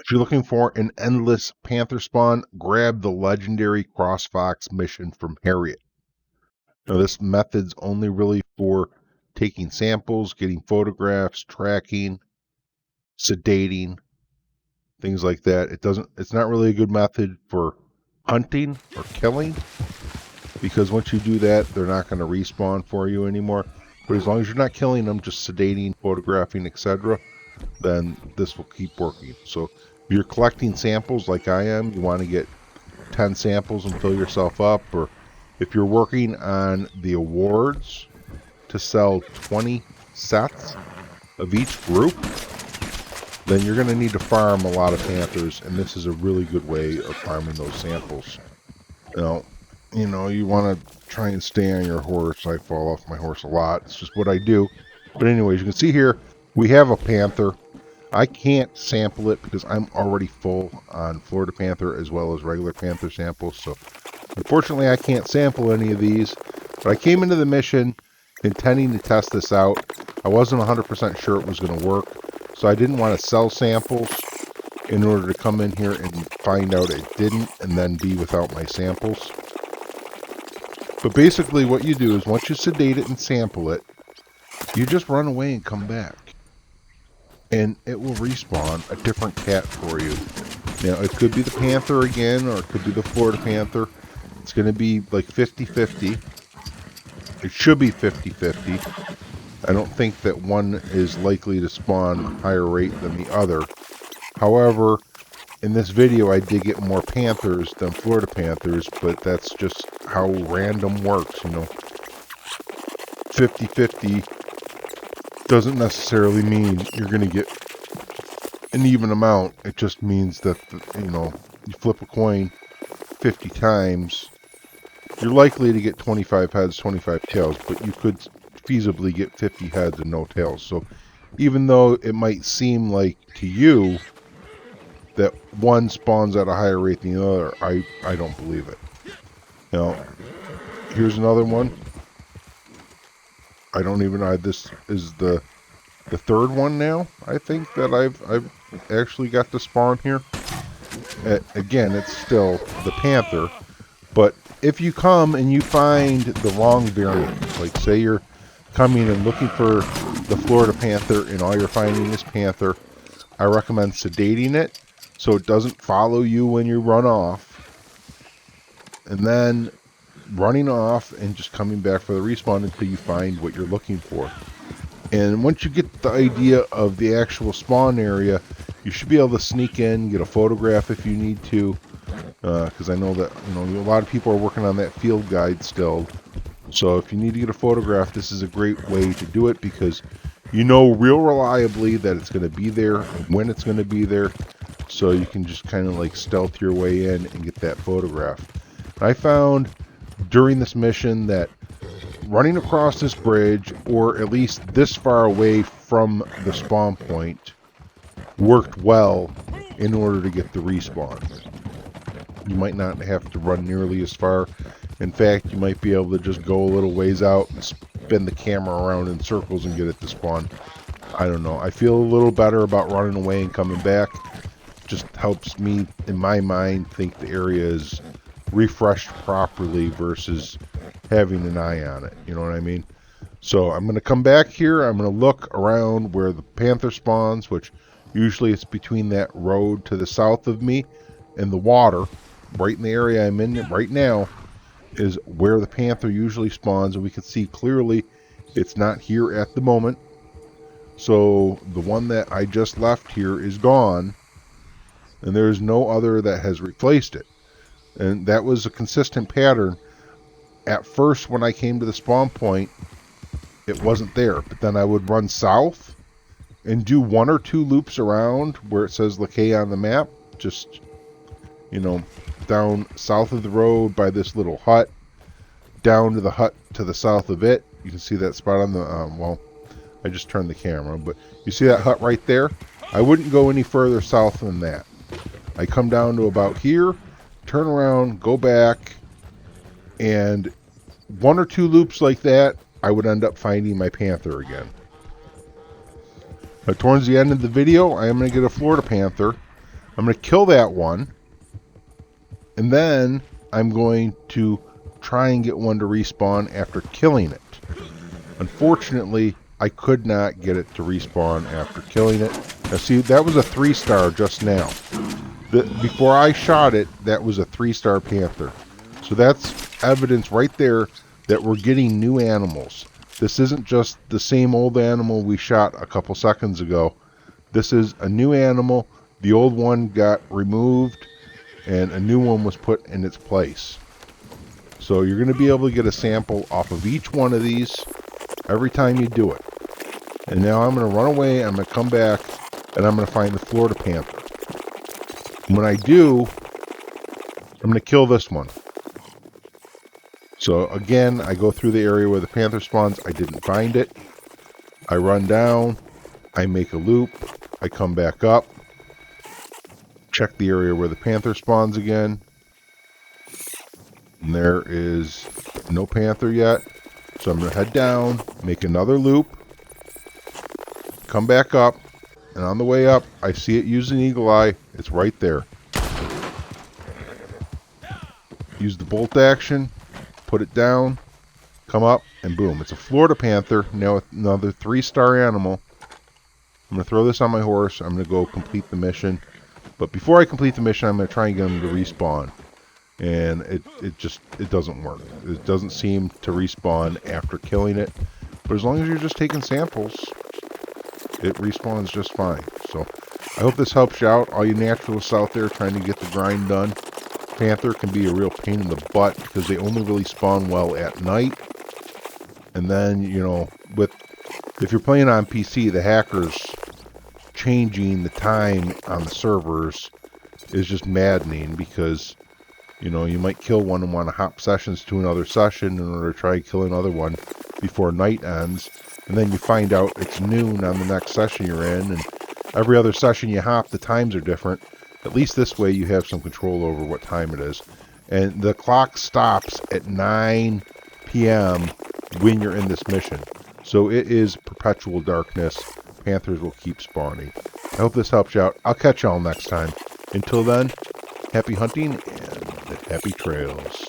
If you're looking for an endless panther spawn, grab the legendary CrossFox mission from Harriet. Now, this method's only really for taking samples, getting photographs, tracking, sedating, things like that. It's not really a good method for hunting or killing, because once you do that, they're not going to respawn for you anymore. But as long as you're not killing them, just sedating, photographing, etc., then this will keep working. So if you're collecting samples like I am, you want to get 10 samples and fill yourself up. Or if you're working on the awards to sell 20 sets of each group, then you're going to need to farm a lot of panthers, and this is a really good way of farming those samples. You want to try and stay on your horse. I fall off my horse a lot. It's just what I do. But anyways, you can see here, we have a panther. I can't sample it because I'm already full on Florida Panther as well as regular Panther samples. So unfortunately, I can't sample any of these. But I came into the mission intending to test this out. I wasn't 100% sure it was going to work. So I didn't want to sell samples in order to come in here and find out it didn't and then be without my samples. But basically what you do is once you sedate it and sample it, you just run away and come back. And it will respawn a different cat for you. Now, it could be the Panther again, or it could be the Florida Panther. It's going to be like 50-50. It should be 50-50. I don't think that one is likely to spawn higher rate than the other. However, in this video I did get more Panthers than Florida Panthers, but that's just how random works, 50-50 doesn't necessarily mean you're going to get an even amount. It just means that, you flip a coin 50 times, you're likely to get 25 heads, 25 tails, but you could feasibly get 50 heads and no tails. So even though it might seem like to you that one spawns at a higher rate than the other, I don't believe it. Here's another one. I don't even know. This is the third one now, I think, that I've actually got to spawn here. Again, it's still the Panther, but if you come and you find the wrong variant, like say you're coming and looking for the Florida Panther and all you're finding is Panther, I recommend sedating it so it doesn't follow you when you run off, and then running off and just coming back for the respawn until you find what you're looking for. And once you get the idea of the actual spawn area, you should be able to sneak in, get a photograph if you need to, because I know that a lot of people are working on that field guide still. So if you need to get a photograph, this is a great way to do it, because you know real reliably that it's going to be there and when it's going to be there, so you can just kind of like stealth your way in and get that photograph. I found during this mission that running across this bridge, or at least this far away from the spawn point, worked well in order to get the respawn. You might not have to run nearly as far. In fact, you might be able to just go a little ways out and spin the camera around in circles and get it to spawn. I don't know. I feel a little better about running away and coming back. Just helps me, in my mind, think the area is refreshed properly versus having an eye on it. You know what I mean? So I'm going to come back here. I'm going to look around where the Panther spawns, which usually it's between that road to the south of me and the water. Right in the area I'm in right now is where the Panther usually spawns, and we can see clearly it's not here at the moment. So the one that I just left here is gone, and there's no other that has replaced it. And that was a consistent pattern. At first, when I came to the spawn point, it wasn't there, but then I would run south and do one or two loops around where it says Lakay on the map, just down south of the road by this little hut, down to the hut to the south of it. You can see that spot on the, well, I just turned the camera, but you see that hut right there? I wouldn't go any further south than that. I come down to about here, turn around, go back, and one or two loops like that, I would end up finding my Panther again. Towards the end of the video, I am going to get a Florida Panther. I'm going to kill that one, and then I'm going to try and get one to respawn after killing it. Unfortunately, I could not get it to respawn after killing it. Now see, that was a 3-star just now. Before I shot it, that was a 3-star Panther. So that's evidence right there that we're getting new animals. This isn't just the same old animal we shot a couple seconds ago. This is a new animal. The old one got removed and a new one was put in its place. So you're going to be able to get a sample off of each one of these every time you do it. And now I'm going to run away, I'm going to come back, and I'm going to find the Florida Panther. When I do, I'm going to kill this one. So again, I go through the area where the Panther spawns, I didn't find it. I run down, I make a loop, I come back up, check the area where the Panther spawns again. And there is no Panther yet. So I'm going to head down, make another loop, come back up, and on the way up, I see it using Eagle Eye. It's right there. Use the bolt action, put it down, come up, and boom. It's a Florida Panther, now another 3-star animal. I'm going to throw this on my horse. I'm going to go complete the mission. But before I complete the mission, I'm going to try and get him to respawn. And it doesn't work. It doesn't seem to respawn after killing it. But as long as you're just taking samples, it respawns just fine. So I hope this helps you out. All you naturalists out there trying to get the grind done. Panther can be a real pain in the butt because they only really spawn well at night. And then, you know, if you're playing on PC, the hackers changing the time on the servers is just maddening because, you know, you might kill one and want to hop sessions to another session in order to try and kill another one before night ends. And then you find out it's noon on the next session you're in, and every other session you hop, the times are different. At least this way you have some control over what time it is. And the clock stops at 9 p.m. when you're in this mission. So it is perpetual darkness. Panthers will keep spawning. I hope this helps you out. I'll catch y'all next time. Until then, happy hunting and happy trails.